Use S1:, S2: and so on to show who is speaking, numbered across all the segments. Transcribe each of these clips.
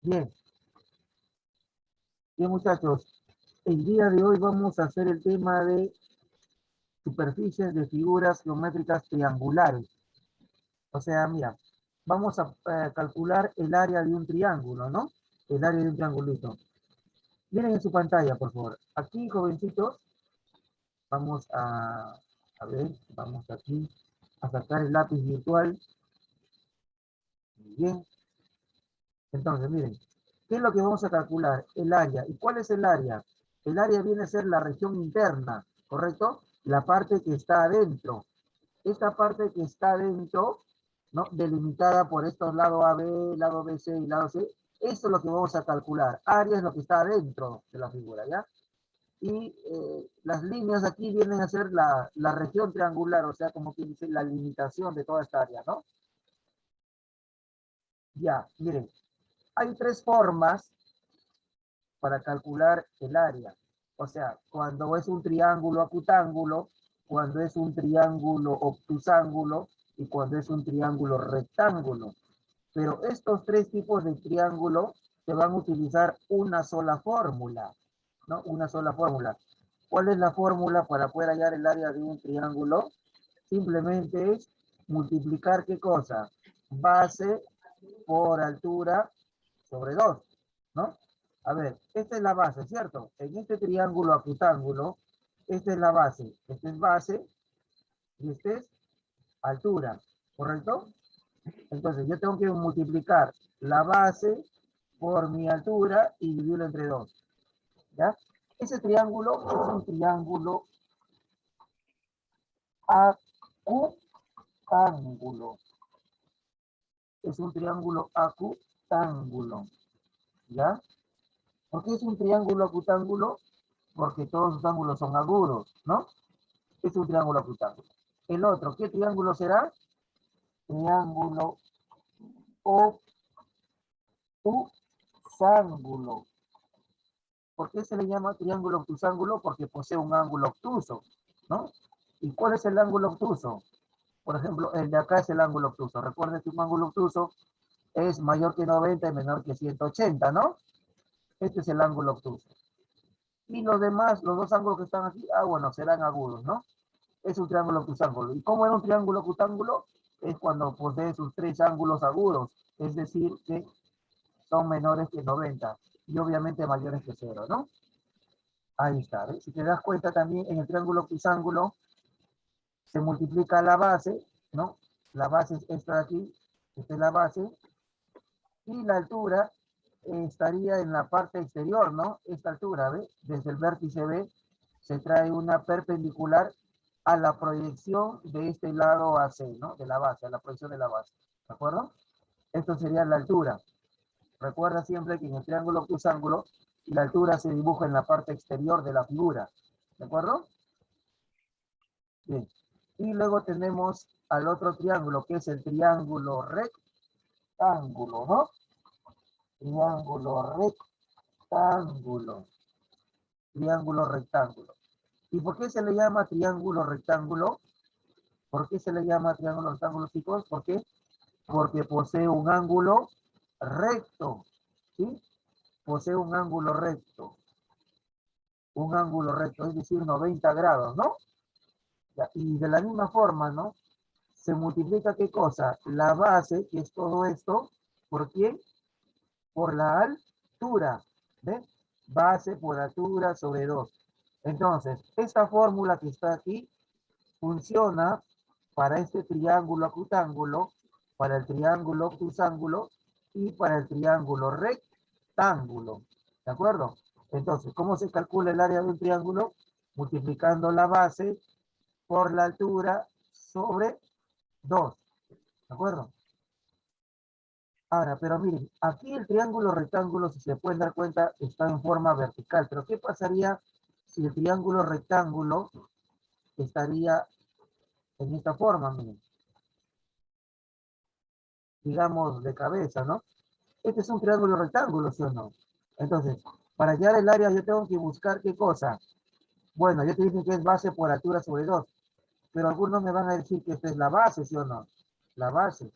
S1: Bien, bien muchachos. El día de hoy vamos a hacer el tema de superficies de figuras geométricas triangulares. O sea, mira, vamos a calcular el área de un triángulo, ¿no? El área de un triangulito. Miren en su pantalla, por favor. Aquí, jovencitos, vamos a ver, vamos aquí a sacar el lápiz virtual. Muy bien. Entonces, miren, ¿qué es lo que vamos a calcular? El área. ¿Y cuál es el área? El área viene a ser la región interna, ¿correcto? La parte que está adentro. Esta parte que está adentro, ¿no? Delimitada por estos lado AB, lado BC y lado C. Eso es lo que vamos a calcular. Área es lo que está adentro de la figura, ¿ya? Y las líneas aquí vienen a ser la región triangular, o sea, como que dice la limitación de toda esta área, ¿no? Ya, miren, hay tres formas para calcular el área. O sea, cuando es un triángulo acutángulo, cuando es un triángulo obtusángulo y cuando es un triángulo rectángulo. Pero estos tres tipos de triángulo se van a utilizar una sola fórmula, ¿no? Una sola fórmula. ¿Cuál es la fórmula para poder hallar el área de un triángulo? Simplemente es multiplicar, ¿qué cosa? Base por altura sobre 2, ¿no? A ver, esta es la base, ¿cierto? En este triángulo acutángulo, esta es la base. Esta es base y esta es altura, ¿correcto? Entonces yo tengo que multiplicar la base por mi altura y dividirlo entre 2, ¿ya? Ese triángulo es un triángulo acutángulo. Es un triángulo acutángulo, ¿ya? ¿Por qué es un triángulo acutángulo? Porque todos los ángulos son agudos, ¿no? Es un triángulo acutángulo. El otro, ¿qué triángulo será? Triángulo obtusángulo. ¿Por qué se le llama triángulo obtusángulo? Porque posee un ángulo obtuso, ¿no? ¿Y cuál es el ángulo obtuso? Por ejemplo, el de acá es el ángulo obtuso. Recuerden que un ángulo obtuso es mayor que 90 y menor que 180, ¿no? Este es el ángulo obtuso. Y los demás, los dos ángulos que están aquí, bueno, serán agudos, ¿no? Es un triángulo octángulo. ¿Y cómo es un triángulo octángulo? Es cuando posee sus tres ángulos agudos, es decir, que son menores que 90 y obviamente mayores que 0, ¿no? Ahí está, ¿ves? Si te das cuenta también en el triángulo octángulo se multiplica la base, ¿no? La base es esta de aquí, esta es la base, y la altura estaría en la parte exterior, ¿no? Esta altura, ¿ves? Desde el vértice B se trae una perpendicular a la proyección de este lado AC, ¿no? De la base, a la proyección de la base, ¿de acuerdo? Esto sería la altura. Recuerda siempre que en el triángulo obtusángulo la altura se dibuja en la parte exterior de la figura, ¿de acuerdo? Bien. Y luego tenemos al otro triángulo, que es el triángulo rectángulo, ¿no? Triángulo rectángulo. Triángulo rectángulo. ¿Y por qué se le llama triángulo rectángulo? ¿Por qué se le llama triángulo rectángulo, chicos? ¿Por qué? Porque posee un ángulo recto, ¿sí? Posee un ángulo recto. Un ángulo recto, es decir, 90 grados, ¿no? Y de la misma forma, ¿no? Se multiplica, ¿qué cosa? La base, que es todo esto, ¿por quién? Por la altura, ¿ves? Base por altura sobre 2. Entonces, esta fórmula que está aquí funciona para este triángulo acutángulo, para el triángulo obtusángulo y para el triángulo rectángulo. ¿De acuerdo? Entonces, ¿cómo se calcula el área de un triángulo? Multiplicando la base por la altura sobre 2. ¿De acuerdo? Ahora, pero miren, aquí el triángulo rectángulo, si se pueden dar cuenta, está en forma vertical. Pero ¿qué pasaría si el triángulo rectángulo estaría en esta forma? Miren, digamos de cabeza, ¿no? Este es un triángulo rectángulo, ¿sí o no? Entonces, para hallar el área yo tengo que buscar qué cosa. Bueno, yo te dije que es base por altura sobre 2, pero algunos me van a decir que esta es la base, ¿sí o no? La base.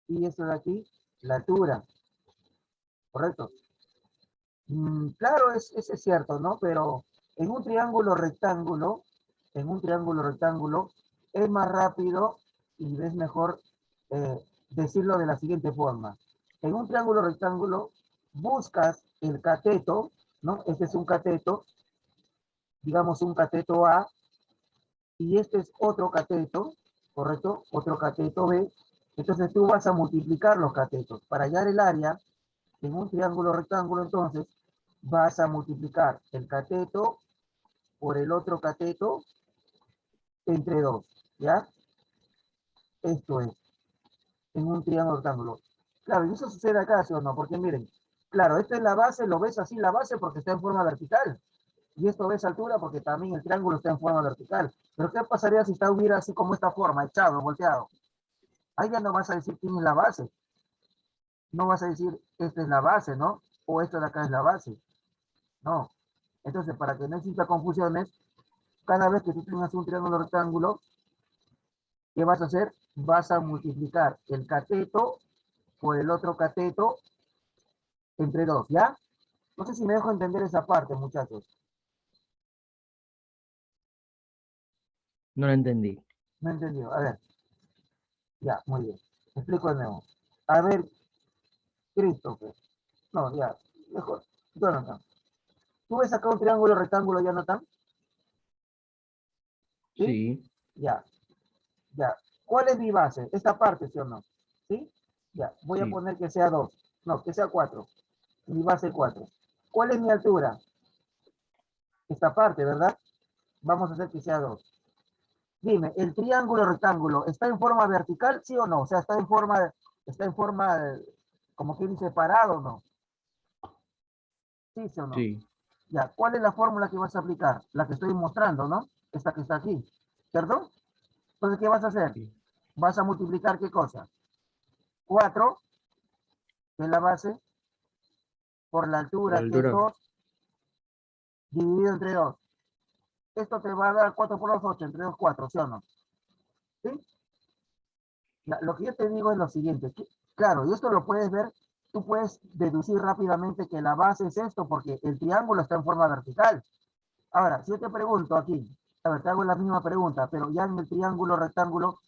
S1: Y esto de aquí, la altura. ¿correcto? Claro, es cierto, ¿no? Pero en un triángulo rectángulo, es más rápido y es mejor decirlo de la siguiente forma. En un triángulo rectángulo buscas el cateto, ¿no? Este es un cateto, digamos un cateto A, y este es otro cateto, ¿correcto? Otro cateto B. Entonces tú vas a multiplicar los catetos. Para hallar el área en un triángulo rectángulo, entonces vas a multiplicar el cateto por el otro cateto entre 2, ¿ya? Esto es, en un triángulo rectángulo. Claro, y eso sucede acá, ¿sí o no? Porque miren, claro, esta es la base, lo ves así la base porque está en forma vertical. Y esto ves altura porque también el triángulo está en forma vertical. Pero ¿qué pasaría si hubiera así como esta forma, echado, volteado? Ahí ya no vas a decir quién es la base. No vas a decir, esta es la base, ¿no? O esto de acá es la base. No. Entonces, para que no exista confusiones, cada vez que tú tengas un triángulo rectángulo, ¿qué vas a hacer? Vas a multiplicar el cateto por el otro cateto entre 2, ¿ya? No sé si me dejo entender esa parte, muchachos.
S2: No lo entendí.
S1: No he entendido. A ver, ya, muy bien. Explico de nuevo. A ver, Christopher. No, ya, mejor. Jonathan. ¿Tú ves acá un triángulo rectángulo, Jonathan? ¿Sí?
S2: Sí,
S1: Ya, ya. ¿Cuál es mi base? Esta parte, ¿sí o no? ¿Sí? Ya, voy a
S2: sí.
S1: poner que sea 2. No, que sea 4. Mi base 4. ¿Cuál es mi altura? Esta parte, ¿verdad? Vamos a hacer que sea 2. Dime, ¿el triángulo rectángulo está en forma vertical, sí o no? O sea, está en forma, como que dice, parado o no. Sí, sí o no.
S2: Sí,
S1: Ya, ¿cuál es la fórmula que vas a aplicar? La que estoy mostrando, ¿no? Esta que está aquí, ¿cierto? Entonces, ¿qué vas a hacer?
S2: sí.
S1: Vas a multiplicar, ¿qué cosa? 4, que es la base, por la
S2: La
S1: altura, que es
S2: altura.
S1: 2, dividido entre 2. Esto te va a dar 4 por 2, 8, entre 2, 4, ¿sí o no? ¿Sí? Lo que yo te digo es lo siguiente, que, claro, y esto lo puedes ver, tú puedes deducir rápidamente que la base es esto, porque el triángulo está en forma vertical. Ahora, si yo te pregunto aquí, a ver, te hago la misma pregunta, pero ya en el triángulo rectángulo,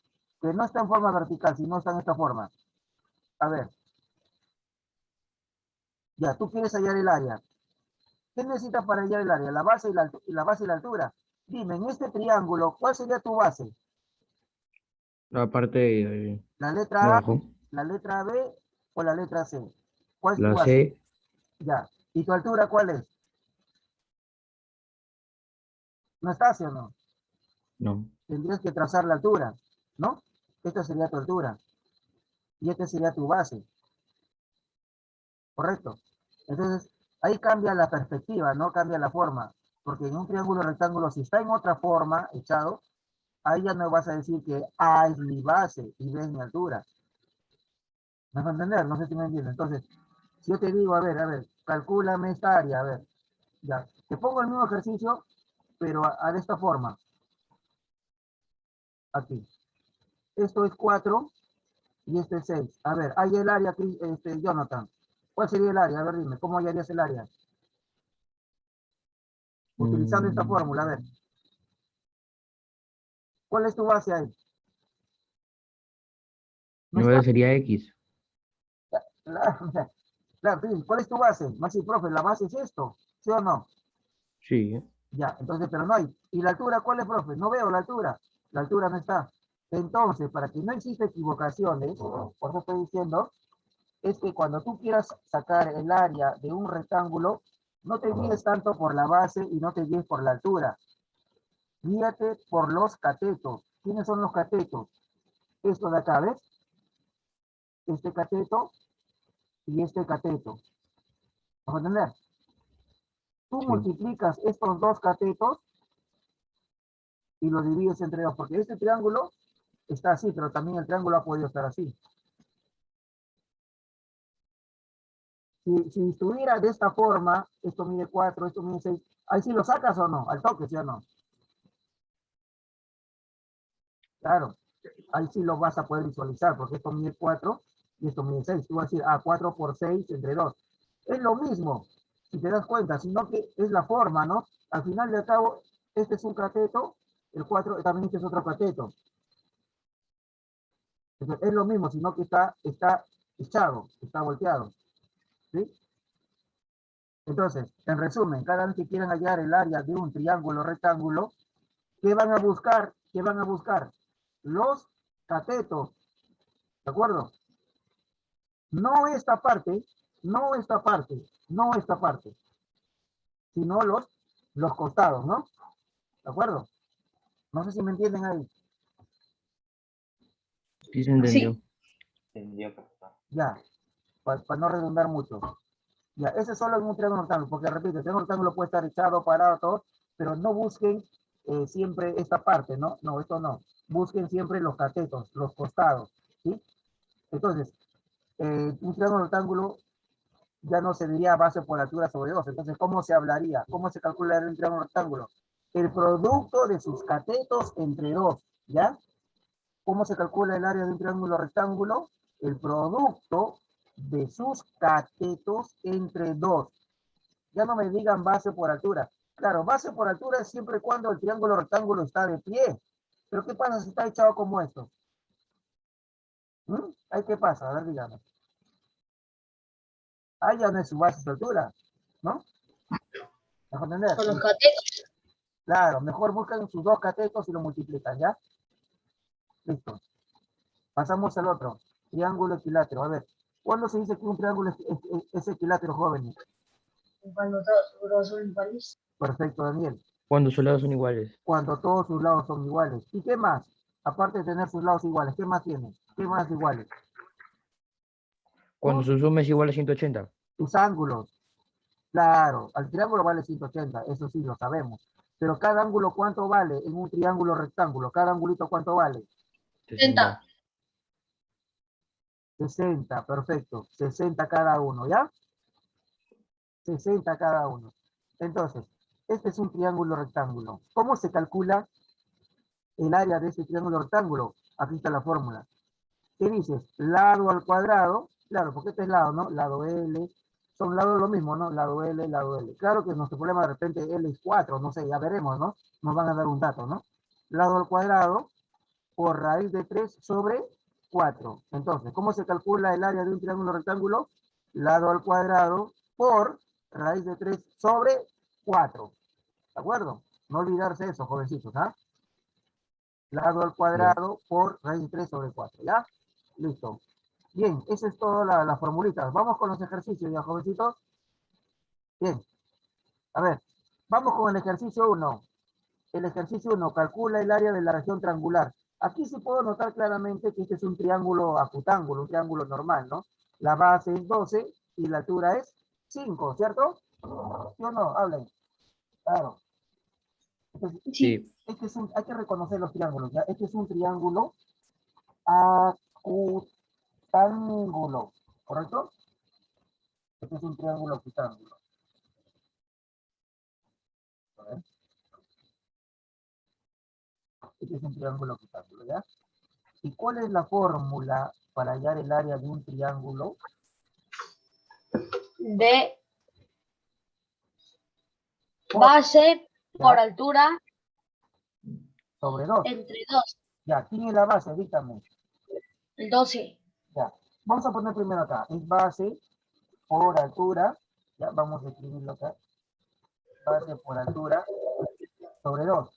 S1: que no está en forma vertical, sino está en esta forma. A ver, ya, tú quieres hallar el área. ¿Qué necesitas para hallar el área? La base la base y la altura. Dime, en este triángulo, ¿cuál sería tu base?
S2: La parte
S1: ¿La
S2: de
S1: letra A,
S2: abajo.
S1: la letra B o la letra C? ¿Cuál es tu
S2: La
S1: base?
S2: C,
S1: Ya. ¿Y tu altura cuál es? ¿No está, sí o no?
S2: no.
S1: Tendrías que trazar la altura, ¿no? Esta sería tu altura y esta sería tu base, ¿correcto? Entonces, ahí cambia la perspectiva, ¿no? Cambia la forma, porque en un triángulo rectángulo, si está en otra forma, echado, ahí ya no vas a decir que A es mi base y B es mi altura. ¿Me vas a entender? No sé si me entiendes. Entonces, si yo te digo, a ver, calcúlame esta área, a ver, ya, te pongo el mismo ejercicio, pero de esta forma, aquí. Esto es 4 y este es 6. A ver, hay el área, Jonathan. ¿Cuál sería el área? A ver, dime, ¿cómo hallarías el área? Utilizando esta
S2: Mm,
S1: fórmula, a ver. ¿Cuál es tu base ahí? ¿No
S2: mi base
S1: está?
S2: sería X.
S1: Claro, claro, sí, ¿cuál es tu base? Maxi, profe, la base es esto, ¿sí o no?
S2: Sí.
S1: Ya, entonces, pero no hay. ¿Y la altura cuál es, profe? No veo la altura. La altura no está. Entonces, para que no exista equivocaciones, por eso estoy diciendo, es que cuando tú quieras sacar el área de un rectángulo, no te guíes tanto por la base y no te guíes por la altura. Guíate por los catetos. ¿Quiénes son los catetos? Esto de acá, ¿ves? Este cateto y este cateto. ¿Vamos a entender? Tú
S2: Sí.
S1: multiplicas estos dos catetos y los divides entre dos, porque este triángulo está así, pero también el triángulo ha podido estar así. Si estuviera de esta forma, esto mide 4, esto mide 6, ahí sí lo sacas o no, al toque, ¿sí o no? Claro, ahí sí lo vas a poder visualizar, porque esto mide 4 y esto mide 6. Tú vas a decir, 4 por 6 entre 2. Es lo mismo, si te das cuenta, sino que es la forma, ¿no? Al final de cabo, este es un cateto, el 4 también este es otro cateto. Entonces, es lo mismo, sino que está echado, está volteado. ¿Sí? Entonces, en resumen, cada vez que quieran hallar el área de un triángulo rectángulo, ¿qué van a buscar? ¿Qué van a buscar? Los catetos, ¿de acuerdo? No esta parte, no esta parte, no esta parte, sino los costados, ¿no? ¿De acuerdo? No sé si me entienden ahí.
S2: Sí se entendió.
S3: Sí.
S4: Entendió, profesor.
S1: Ya, para no redundar mucho. Ya, ese es solo en un triángulo rectángulo, porque repito, el triángulo rectángulo puede estar echado, parado, todo, pero no busquen siempre esta parte, ¿no? No, esto no. Busquen siempre los catetos, los costados, ¿sí? Entonces, un triángulo rectángulo ya no se diría base por altura sobre 2. Entonces, ¿cómo se hablaría? ¿Cómo se calcula un triángulo rectángulo? El producto de sus catetos entre 2, ¿ya? ¿Cómo se calcula el área de un triángulo rectángulo? El producto de sus catetos entre 2. Ya no me digan base por altura. Claro, base por altura es siempre cuando el triángulo rectángulo está de pie. Pero ¿qué pasa si está echado como esto? ¿Ahí qué pasa? A ver, dígame. Ahí ya no es su base su altura, ¿no? ¿Me entender?
S3: Con los catetos.
S1: Claro, mejor buscan sus dos catetos y lo multiplican, ¿ya? Listo. Pasamos al otro. Triángulo equilátero. A ver, ¿cuándo se dice que un triángulo es equilátero, jóvenes?
S3: Cuando todos son iguales.
S1: Perfecto, Daniel.
S2: Cuando sus lados son iguales.
S1: Cuando todos sus lados son iguales. ¿Y qué más? Aparte de tener sus lados iguales, ¿qué más tiene? ¿Qué más iguales?
S2: Cuando
S1: ¿No?
S2: su suma es igual a 180.
S1: Sus ángulos. Claro, al triángulo vale 180, eso sí lo sabemos. Pero cada ángulo, ¿cuánto vale en un triángulo rectángulo? Cada angulito, ¿cuánto vale?
S2: 60.
S1: 60, perfecto. 60 cada uno, ¿ya? 60 cada uno. Entonces, este es un triángulo rectángulo. ¿Cómo se calcula el área de este triángulo rectángulo? Aquí está la fórmula. ¿Qué dices? Lado al cuadrado. Claro, porque este es lado, ¿no? Lado L. Son lados lo mismo, ¿no? Lado L, lado L. Claro que nuestro problema de repente L es 4, no sé, ya veremos, ¿no? Nos van a dar un dato, ¿no? Lado al cuadrado por raíz de 3 sobre 4. Entonces, ¿cómo se calcula el área de un triángulo rectángulo? Lado al cuadrado por raíz de 3 sobre 4. ¿De acuerdo? No olvidarse eso, jovencitos, ¿ah? Lado al cuadrado por raíz de 3 sobre 4, ¿ya? Listo. Bien, esa es toda la formulita. Vamos con los ejercicios, ¿ya, jovencitos? Bien. A ver, vamos con el ejercicio 1. El ejercicio 1 calcula el área de la región triangular. Aquí sí puedo notar claramente que este es un triángulo acutángulo, un triángulo normal, ¿no? La base es 12 y la altura es 5, ¿cierto? ¿Sí o no? Hablen. Claro. Entonces,
S2: Sí.
S1: hay que reconocer los triángulos, ¿ya? Este es un triángulo acutángulo, ¿correcto? Este es un triángulo acutángulo. A ver. Este es un triángulo acutángulo, ¿ya? ¿Y cuál es la fórmula para hallar el área de un triángulo?
S3: De base por
S1: ¿Ya?
S3: altura
S1: Sobre 2.
S3: entre 2.
S1: Ya, ¿quién es la base? Dígame.
S3: El 12.
S1: Ya. Vamos a poner primero acá. Es base por altura. Ya, vamos a escribirlo acá. Base por altura sobre 2.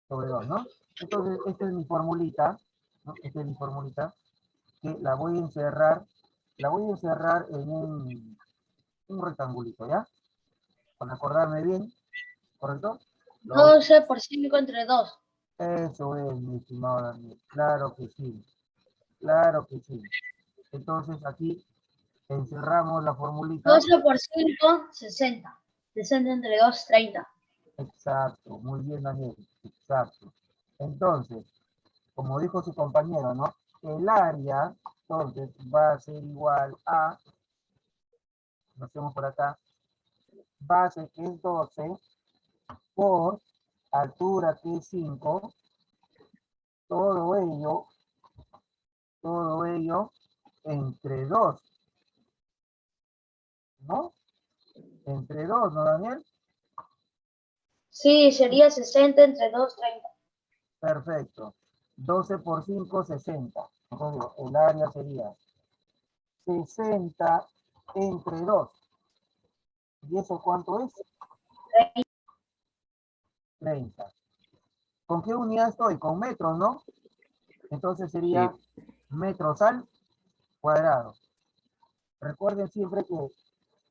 S1: Sobre 2, ¿no? Entonces, esta es mi formulita, ¿no? Esta es mi formulita, que la voy a encerrar en un rectangulito, ¿ya? Para acordarme bien, ¿correcto?
S3: 12 por 5 entre 2.
S1: Eso es, mi estimado Daniel. Claro que sí. Claro que sí. Entonces, aquí encerramos la formulita.
S3: 12 por 5, 60. 60 entre 2, 30.
S1: Exacto, muy bien, Daniel. Exacto. Entonces, como dijo su compañero, ¿no? El área, entonces, va a ser igual a, lo hacemos por acá, base que es 12 por altura que es 5, todo ello entre 2. ¿no? Entre 2, ¿no, Daniel?
S3: Sí, sería 60 entre 2, 30.
S1: Perfecto. 12 por 5, 60. Entonces, el área sería 60 entre 2. ¿Y eso cuánto es? 30. ¿Con qué unidad estoy? Con metros, ¿no? Entonces sería
S2: Sí.
S1: metros al cuadrado. Recuerden siempre que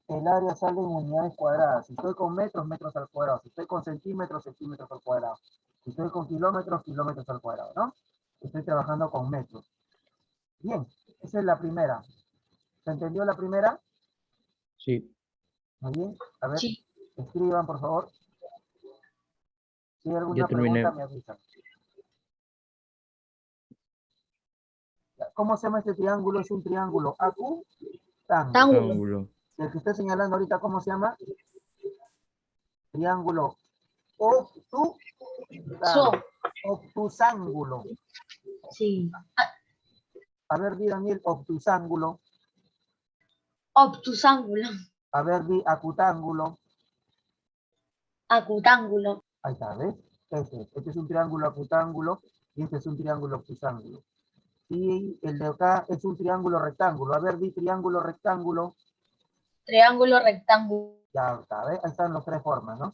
S1: el área sale en unidades cuadradas. Si estoy con metros, metros al cuadrado. Si estoy con centímetros, centímetros al cuadrado. Si estoy con kilómetros, kilómetros al cuadrado, ¿no? Estoy trabajando con metros. Bien, esa es la primera. ¿Se entendió la primera?
S2: Sí.
S1: Muy bien. A ver,
S3: Sí.
S1: escriban, por favor. Si hay
S2: Ya
S1: alguna pregunta,
S2: terminé.
S1: me avisan. ¿Cómo se llama este triángulo? Es un triángulo acutángulo.
S3: Ángulo.
S2: Ángulo.
S1: El que estoy señalando ahorita, ¿cómo se llama? Triángulo obtusángulo.
S3: So.
S1: Obtusángulo.
S3: Sí.
S1: A ver, di Daniel, obtusángulo.
S3: Obtusángulo.
S1: A ver, di acutángulo.
S3: Acutángulo.
S1: Ahí está, ¿ves? Este es un triángulo acutángulo y este es un triángulo obtusángulo. Y el de acá es un triángulo rectángulo. A ver, di triángulo rectángulo.
S3: Triángulo rectángulo.
S1: Ya está, ¿ves? Ahí están las tres formas, ¿no?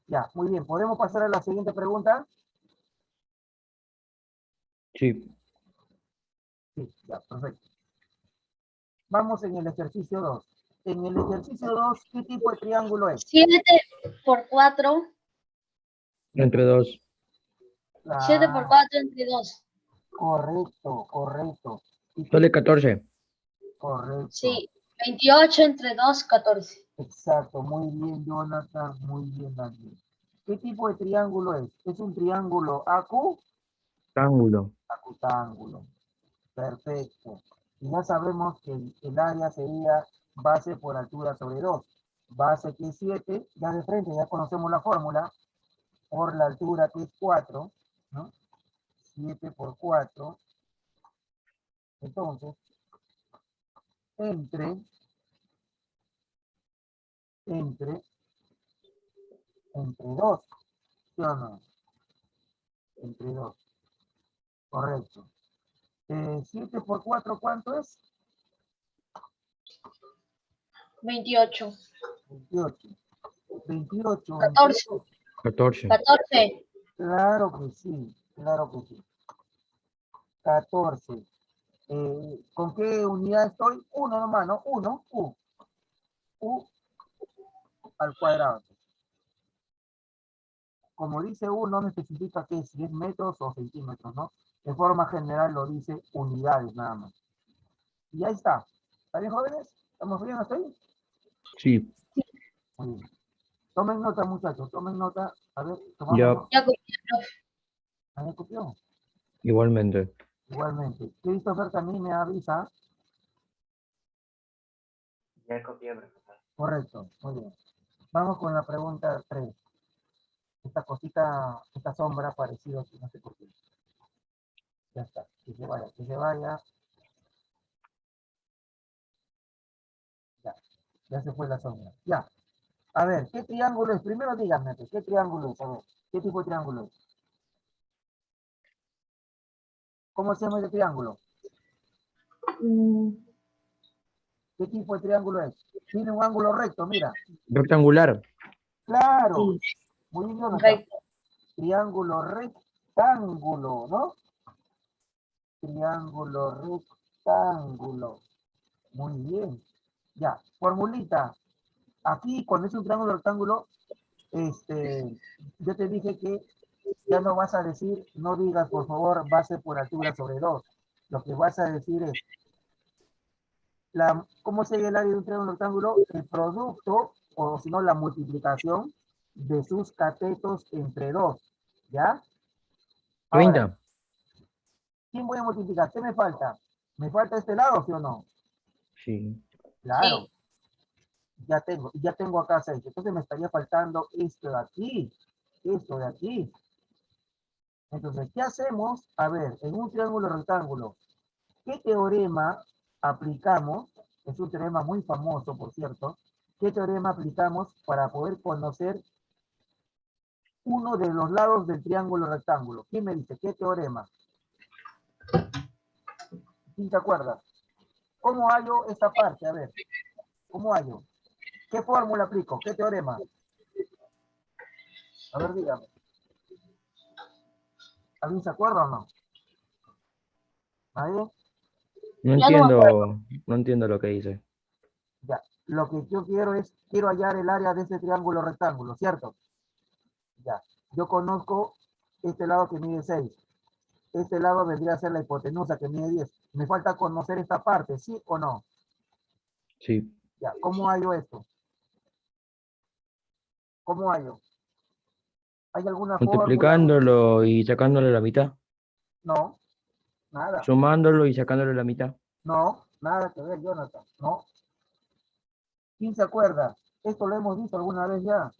S1: Ya, muy bien. ¿Podemos pasar a la siguiente pregunta?
S2: Sí.
S1: Sí, ya, perfecto. Vamos en el ejercicio 2. En el ejercicio 2, ¿qué tipo de triángulo es?
S3: 7 por 4.
S2: Entre 2.
S3: 7 por
S1: Ah,
S3: 4 entre 2.
S1: correcto, correcto. ¿Y qué?
S2: Sale 14.
S1: Correcto.
S3: Sí. 28 entre 2, 14.
S1: Exacto, muy bien, Jonathan, muy bien, Daniel. ¿Qué tipo de triángulo es? ¿Es un triángulo
S2: Ángulo.
S1: acutángulo? Perfecto. Y ya sabemos que el área sería base por altura sobre 2. Base que es 7, ya de frente ya conocemos la fórmula, por la altura que es 4, ¿no? 7 por 4. Entonces, entre, entre 2, ¿sí o no? Entre 2, correcto. 7 por 4, ¿cuánto es?
S3: 28.
S1: 28. 28 entre
S3: 14.
S1: 2.
S2: 14.
S3: 14.
S1: Claro que sí, claro que sí. 14. ¿Con qué unidad estoy? 1 nomás, ¿no? 1, U al cuadrado. Como dice U, no me especifica que es 10 metros o centímetros, ¿no? De forma general lo dice unidades nada más. Y ahí está. ¿Está bien, jóvenes? ¿Estamos bien hasta ahí?
S2: Sí.
S1: Muy bien. Tomen nota, muchachos, tomen nota. A ver, tomamos
S2: Ya.
S1: nota.
S3: Ya copié, profe.
S1: ¿Me copió?
S2: Igualmente.
S1: Igualmente. Christopher también me avisa.
S4: Ya copié, profesor.
S1: Correcto, muy bien. Vamos con la pregunta 3. Esta cosita, esta sombra parecida aquí, no sé por qué. Ya está, que se vaya, que se vaya. Ya, ya se fue la sombra. Ya. A ver, ¿qué triángulo es? Primero díganme, ¿qué triángulo es? A ver, ¿qué tipo de triángulo es? ¿Cómo se llama ese triángulo?
S3: Mm,
S1: ¿Qué tipo de triángulo es? Tiene un ángulo recto, mira.
S2: Rectangular.
S1: Claro.
S3: sí,
S1: Muy bien, Jonathan.
S3: recto.
S1: Triángulo rectángulo, ¿no? Triángulo rectángulo. Muy bien. Ya, formulita. Aquí, cuando es un triángulo rectángulo, yo te dije que ya no vas a decir, no digas, por favor, base por altura sobre 2. Lo que vas a decir es, ¿cómo sería el área de un triángulo rectángulo? El producto, o si no, la multiplicación de sus catetos entre 2. ¿Ya? Ahora,
S2: 30.
S1: ¿quién voy a multiplicar? ¿Qué me falta? ¿Me falta este lado, sí o no?
S2: Sí.
S1: Claro,
S3: Sí.
S1: ya tengo acá 6. Entonces me estaría faltando esto de aquí, esto de aquí. Entonces, ¿qué hacemos? A ver, en un triángulo rectángulo, ¿qué teorema aplicamos? Es un teorema muy famoso, por cierto. ¿Qué teorema aplicamos para poder conocer uno de los lados del triángulo rectángulo? ¿Quién me dice? ¿Qué teorema? ¿Quién se acuerda? ¿Cómo hallo esta parte? A ver, ¿cómo hallo? ¿Qué fórmula aplico? ¿Qué teorema? A ver, dígame. ¿Alguien se acuerda o no? ¿Nadie?
S2: No
S3: Ya no me
S2: entiendo, no entiendo lo que dice.
S1: Ya. Lo que yo quiero es, quiero hallar el área de este triángulo rectángulo, ¿cierto? Ya. Yo conozco este lado que mide 6. Este lado vendría a ser la hipotenusa que mide 10. Me falta conocer esta parte, ¿sí o no?
S2: Sí.
S1: Ya. ¿Cómo hallo esto? ¿Cómo hallo? ¿Hay alguna fórmula?
S2: Multiplicándolo y sacándole la mitad.
S1: No, nada.
S2: Sumándolo y sacándole la mitad.
S1: No, nada que ver, Jonathan. No. ¿Quién se acuerda? Esto lo hemos visto alguna vez ya.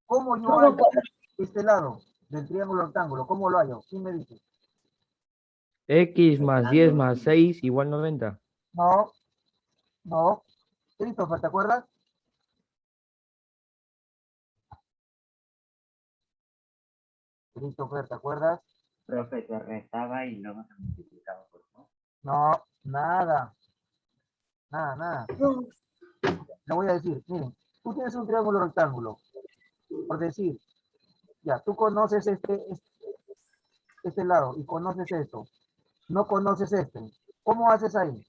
S1: ¿Cómo yo
S3: No me
S1: hallo
S3: acuerdo.
S1: este lado del triángulo rectángulo? ¿Cómo lo hallo? ¿Quién me dice?
S2: X más 10 más 6 igual 90.
S1: No, no. Christopher, ¿te acuerdas? Christopher, ¿te acuerdas?
S4: Profe, se restaba y luego se multiplicaba por dos.
S1: No, nada. Nada, nada.
S3: No.
S1: Le voy a decir, miren, tú tienes un triángulo rectángulo. Por decir, ya, tú conoces este lado y conoces esto. No conoces este. ¿Cómo haces ahí?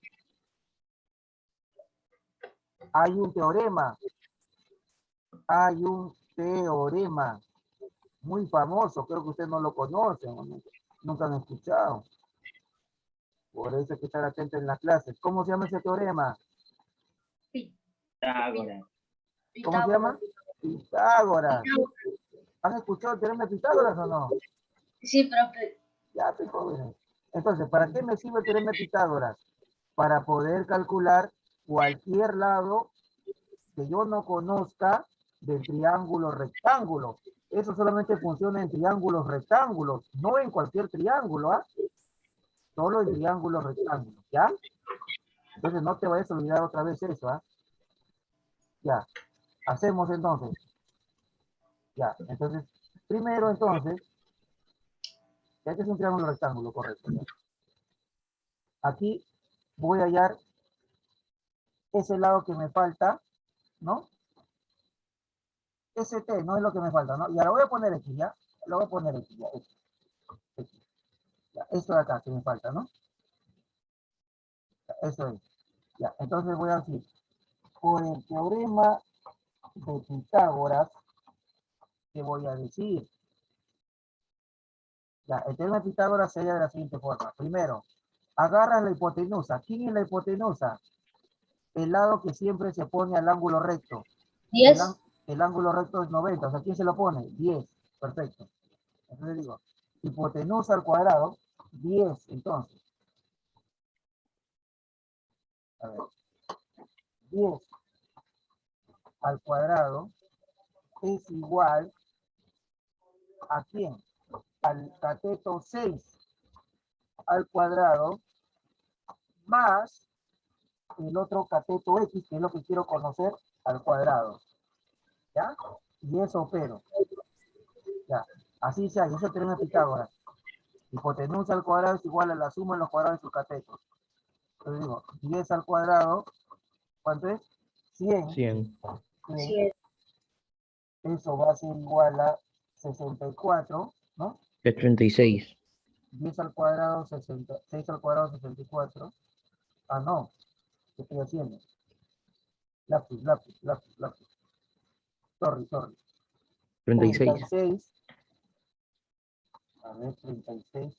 S1: Hay un teorema. Hay un teorema muy famoso. Creo que usted no lo conoce. Nunca han escuchado. Por eso hay que estar atento en las clases. ¿Cómo se llama ese teorema?
S4: Pitágoras.
S1: ¿Cómo se llama? Pitágoras. ¿Has escuchado el teorema de Pitágoras o no?
S3: Sí, profe.
S1: Ya, pues, jóvenes. Entonces, ¿para qué me sirve el teorema de Pitágoras? Para poder calcular cualquier lado que yo no conozca del triángulo rectángulo. Eso solamente funciona en triángulos rectángulos, no en cualquier triángulo, ¿ah? Solo en triángulos rectángulos, ¿ya? Entonces no te vayas a olvidar otra vez eso, ¿ah? Ya, hacemos entonces. Ya, entonces, primero entonces, este es un triángulo rectángulo, correcto. ¿Ya? Aquí voy a hallar ese lado que me falta, ¿no? ST no es lo que me falta, ¿no? Y ahora voy a poner X, ¿ya? Lo voy a poner X, ya, X, X. Ya, esto de acá que me falta, ¿no? Ya, eso es. Ya, entonces voy a decir, por el teorema de Pitágoras, ¿qué voy a decir? Ya, el teorema de Pitágoras sería de la siguiente forma. Primero, agarras la hipotenusa. ¿Quién es la hipotenusa? El lado que siempre se pone al ángulo recto. El,
S3: 10.
S1: el ángulo recto es 90, o sea, ¿quién se lo pone? 10, perfecto. Entonces digo, hipotenusa al cuadrado, 10, entonces. A ver, 10 al cuadrado es igual a quién? Al cateto 6 al cuadrado más el otro cateto X, que es lo que quiero conocer, al cuadrado. ¿Ya? Y eso pero. Ya. Así se hace, eso tenemos Pitágoras. Hipotenusa al cuadrado es igual a la suma de los cuadrados de sus catetos. Entonces digo, 10 al cuadrado, ¿cuánto es? 100.
S2: 100.
S1: 100. Eso va a ser igual a 64, ¿no?
S2: Es 36.
S1: 10 al cuadrado, 60, 6 al cuadrado, 64. Ah, no. ¿Qué estoy haciendo? Lápiz, lápiz, lápiz, lápiz. Sorry, sorry.
S2: 36.
S1: 36. A ver, 36.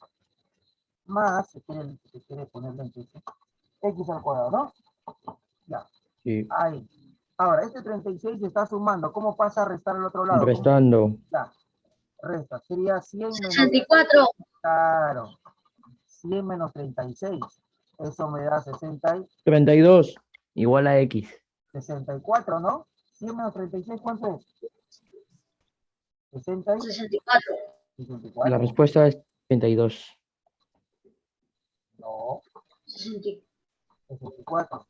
S1: Más, se quiere ponerle en X al cuadrado, ¿no? Ya.
S2: Sí.
S1: Ahí. Ahora, este 36 se está sumando. ¿Cómo pasa a restar al otro lado? ¿Cómo?
S2: Restando.
S1: Ya. Resta. Sería 100 menos...
S3: 64.
S1: Claro. 100 menos 36. Eso me da 60 y
S2: 32. Igual a X.
S1: 64, ¿no? 100 menos 36, ¿cuánto es? 60 y
S3: 64.
S2: La
S1: 64.
S2: respuesta es 32.
S1: No,
S3: 64.
S1: 64.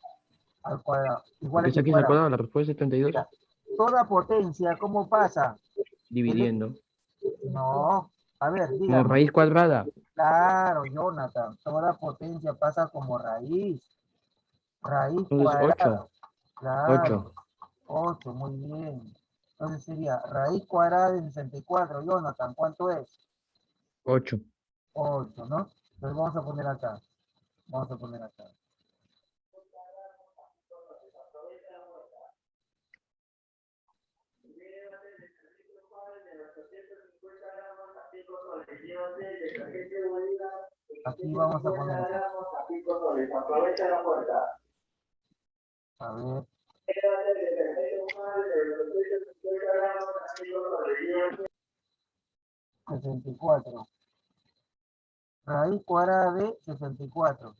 S1: al cuadrado. Igual
S2: Porque
S1: a
S2: está
S1: x
S2: aquí al
S1: cuadrado.
S2: cuadrado, la respuesta es 32.
S1: Ya. Toda potencia, ¿cómo pasa?
S2: Dividiendo.
S1: No. A ver,
S2: Como
S1: dígame.
S2: raíz cuadrada.
S1: Claro, Jonathan. Toda potencia pasa como raíz. Raíz
S2: Entonces,
S1: cuadrada.
S2: 8.
S1: Claro. 8, muy bien. Entonces sería raíz cuadrada de 64. Jonathan, ¿cuánto es?
S2: 8.
S1: 8, ¿no? Entonces vamos a poner acá. Vamos a poner acá. Aquí vamos a poner acá. A ver. Sesenta y cuatro. Raíz cuadrada de 64.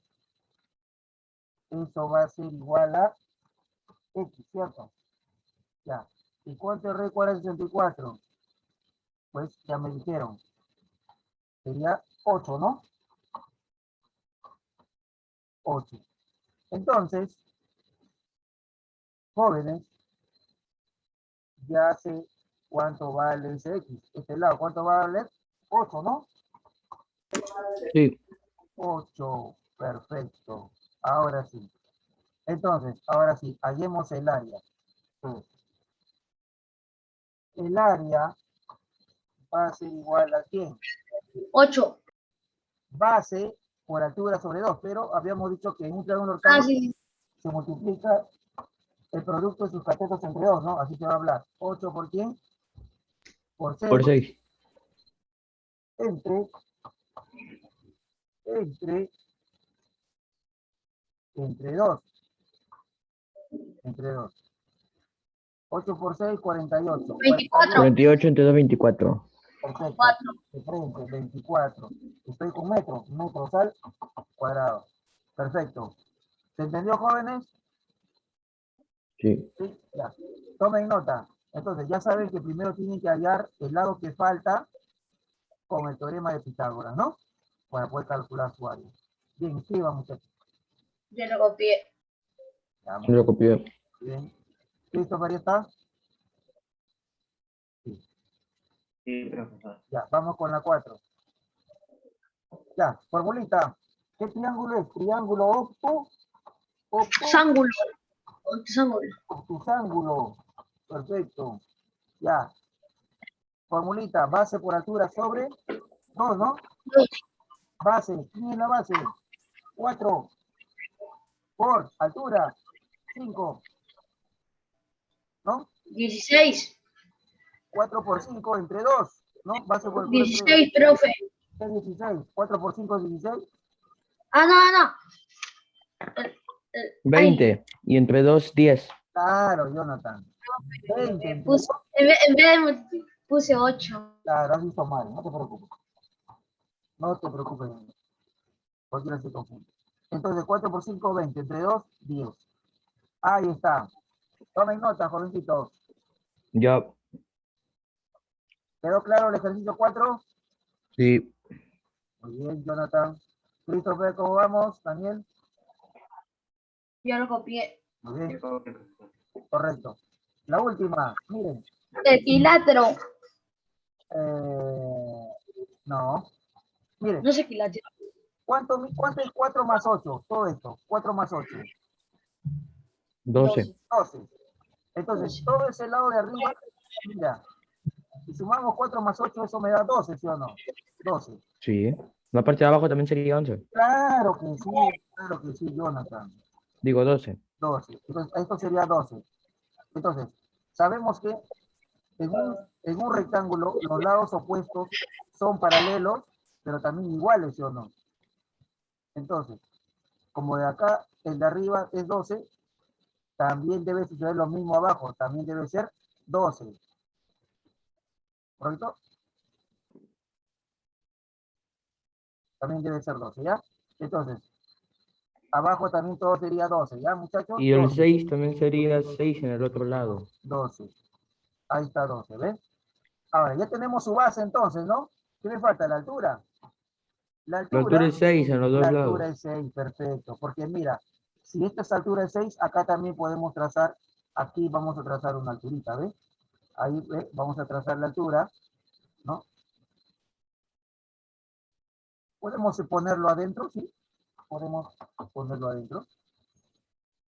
S1: Eso va a ser igual a X, ¿cierto? Ya. ¿Y cuánto es raíz cuadrada de 64? Pues ya me dijeron. Sería 8, ¿no? 8. Entonces, jóvenes, ya sé cuánto vale ese X. Este lado, ¿cuánto va a valer? 8, ¿no?
S2: Sí.
S1: 8. Perfecto. Ahora sí. Entonces, ahora sí, hallemos el área. El área va a ser igual a ¿quién?
S3: 8.
S1: Base por altura sobre 2, pero habíamos dicho que en un triángulo
S3: Ah,
S1: rectángulo
S3: sí.
S1: se multiplica el producto de sus catetos entre 2, ¿no? Así se va a hablar. 8 por quién? Por 6.
S2: Por 6.
S1: Entre, entre 2. Entre 2. 8 por 6, 48.
S3: 24.
S2: 48 entre 2, 24.
S1: Perfecto.
S3: 4.
S1: De frente, 24. Estoy con metros. Metros al cuadrado. Perfecto. ¿Se entendió, jóvenes?
S2: Sí.
S1: Sí, ya. Tomen nota. Entonces, ya saben que primero tienen que hallar el lado que falta con el teorema de Pitágoras, ¿no? Para poder calcular su área. Bien, escriban, muchachos.
S3: Ya lo copié.
S1: Ya, muy
S2: Lo copié.
S1: bien. ¿Listo, María está? Sí.
S4: Sí, profesor.
S1: Ya, vamos con la 4. Ya, formulita. ¿Qué triángulo es? Triángulo
S3: Octángulo. Octángulo.
S1: obtusángulo. Perfecto. Ya. Formulita, base por altura sobre 2, ¿no?
S3: 2.
S1: Base, ¿quién es la base? 4 por altura 5, ¿no?
S3: 16.
S1: 4 por 5 entre 2, ¿no? Base por altura entre 2.
S3: 16, profe.
S1: Es 16. 4 por 5 es 16.
S3: Ah, no, no. Ay,
S2: 20. Y entre 2, 10.
S1: Claro, Jonathan. 20 entre 2.
S3: puse, en vez de puse 8.
S1: Claro, has visto mal, no te preocupes. No te preocupes, cualquiera se confunde. Entonces, 4 por 5, 20. Entre 2, 10. Ahí está. Tomen nota, jovencitos.
S2: Ya.
S1: ¿Quedó claro el ejercicio 4?
S2: Sí.
S1: Muy bien, Jonathan. Christopher, ¿cómo vamos? Daniel.
S3: Yo lo copié.
S1: Muy bien,
S4: Yo creo que, profesor.
S1: correcto. La última, miren.
S3: Equilátero.
S1: No. Miren,
S3: No es equilátero.
S1: ¿cuánto es 4 más 8? Todo esto, 4 más 8.
S2: 12.
S1: 12. Entonces, todo ese lado de arriba, mira, si sumamos 4 más 8, eso me da 12, ¿sí o no? 12.
S2: Sí. La parte de abajo también sería 11.
S1: Claro que sí, Jonathan.
S2: Digo 12.
S1: 12. Entonces, esto sería 12. Entonces, sabemos que en un rectángulo los lados opuestos son paralelos, pero también iguales, ¿sí o no? Entonces, como de acá el de arriba es 12, también debe suceder lo mismo abajo, también debe ser 12. ¿Correcto? También debe ser 12, ¿ya? Entonces, abajo también todo sería 12, ¿ya, muchachos?
S2: Y el
S1: 12.
S2: 6 también sería 6 en el otro lado.
S1: 12. Ahí está 12, ¿ves? Ahora, ya tenemos su base entonces, ¿no? ¿Qué le falta? La altura.
S2: La altura es 6 en los
S1: La
S2: dos
S1: altura
S2: lados.
S1: es 6, perfecto. Porque mira, si esta es altura de 6, acá también podemos trazar, aquí vamos a trazar una alturita, ¿ves? Ahí vamos a trazar la altura, ¿no? ¿Podemos ponerlo adentro? Sí, podemos ponerlo adentro.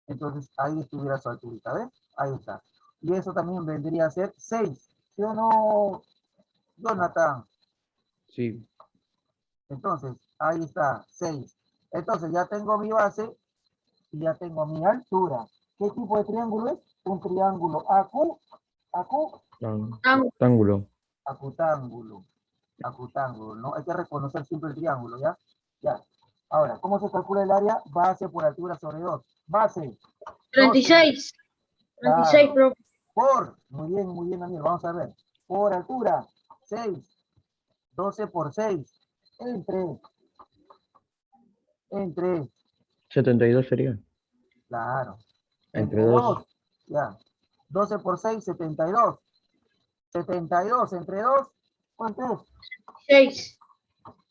S1: Entonces, ahí estuviera su alturita, ¿ves? Ahí está. Y eso también vendría a ser 6, ¿sí o no, Jonathan?
S2: Sí.
S1: Entonces, ahí está, 6. Entonces, ya tengo mi base y ya tengo mi altura. ¿Qué tipo de triángulo es? Un triángulo
S2: Rectángulo.
S1: acutángulo, ¿no? Hay que reconocer siempre el triángulo, ¿ya? Ya. Ahora, ¿cómo se calcula el área? Base por altura sobre 2. Base.
S3: 36. 36,
S1: Claro.
S3: profe.
S1: Por, muy bien, amigo, vamos a ver. Por altura, 6. 12 por 6. Entre
S2: 72 sería.
S1: claro.
S2: Entre
S1: Entre
S2: 2.
S1: 2, ya. 12 por 6, 72. 72 entre 2, ¿cuánto es?
S3: 6.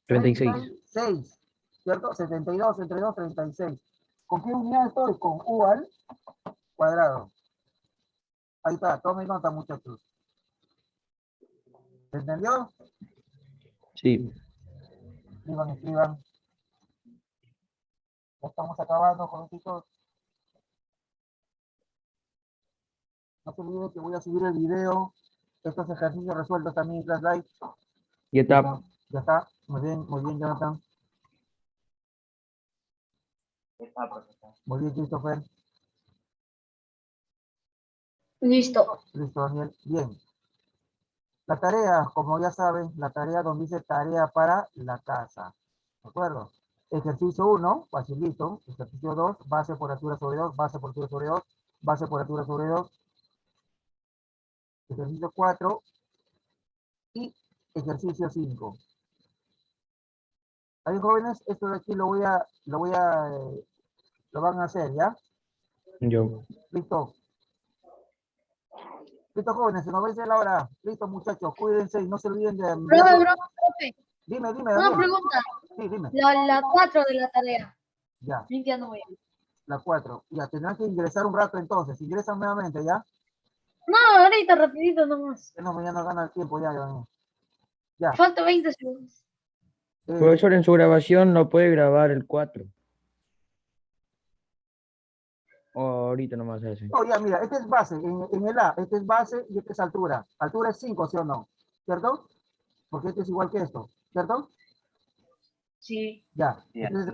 S2: 36.
S1: 36, ¿cierto? 72 entre 2, 36. ¿Con qué unidad estoy? Con U al cuadrado. Ahí está, tomen nota, muchachos. ¿Se entendió?
S2: Sí.
S1: Escriban. Ya estamos acabando, jovencitos. No se olviden que voy a subir el video. Estos ejercicios resueltos también en Class Live.
S2: Y está.
S1: Ya está. Muy bien, Jonathan.
S4: Está, profesor.
S1: Muy bien, Christopher.
S3: Listo.
S1: Listo, Daniel. Bien. La tarea, como ya saben, la tarea donde dice tarea para la casa. ¿De acuerdo? Ejercicio 1, facilito. Ejercicio 2, base por altura sobre 2, base por altura sobre 2, base por altura sobre 2. Ejercicio 4 y ejercicio 5. Ahí, jóvenes, esto de aquí lo van a hacer, ¿ya?
S2: Yo.
S1: Listo. Listo, jóvenes, se nos vence la hora. Listo, muchachos, cuídense y no se olviden de enviar.
S3: Profe.
S1: Dime,
S3: Una
S1: Daniel.
S3: pregunta.
S1: Sí, dime.
S3: La 4 de la tarea.
S1: Ya,
S3: No entiendo muy bien.
S1: la 4. Ya, tendrán que ingresar un rato entonces. Ingresan nuevamente, ¿ya?
S3: No, ahorita, rapidito nomás.
S1: Que no, ya no gana el tiempo, ya. Ya.
S3: Falta 20 segundos.
S2: Profesor, en su grabación no puede grabar el 4. O ahorita nomás hace.
S1: No, ya, mira, este es base, en el A, este es base y este es altura. Altura es 5, ¿sí o no? ¿Cierto? Porque este es igual que esto, ¿cierto?
S3: Sí.
S1: Ya.
S4: Sí,
S1: Este es